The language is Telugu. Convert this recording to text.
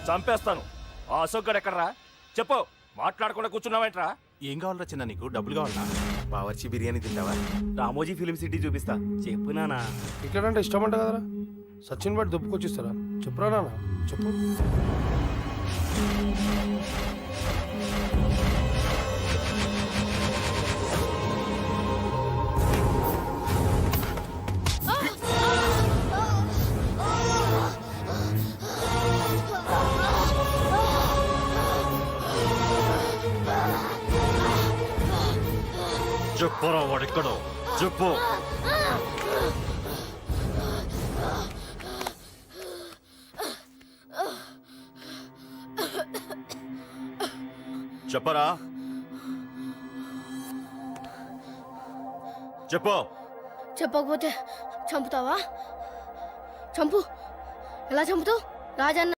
చంపేస్తాను. ఆ అశోక్ గడు ఎక్కడరా? చెప్పు. మాట్లాడకుండా కూర్చున్నావేంట్రా? ఏం కావాలరా చిన్న నీకు? డబ్బులు కావాలా? బావర్చి బిర్యానీ తింటావా? రామోజీ ఫిలిం సిటీ చూపిస్తా. చెప్పు నానా. టికెట్ అంటే ఇష్టం అంట కదరా? సచిన్ బట్టి దుప్పుకొచ్చిస్తారా? చెప్పురా నాన్న, చెప్పు. చెప్పురా వాడెక్కడో చెప్పు. చెప్పరా, చెప్పు. చెప్పకపోతే చంపుతావా? చంపు. ఎలా చంపుతావు? రాజన్న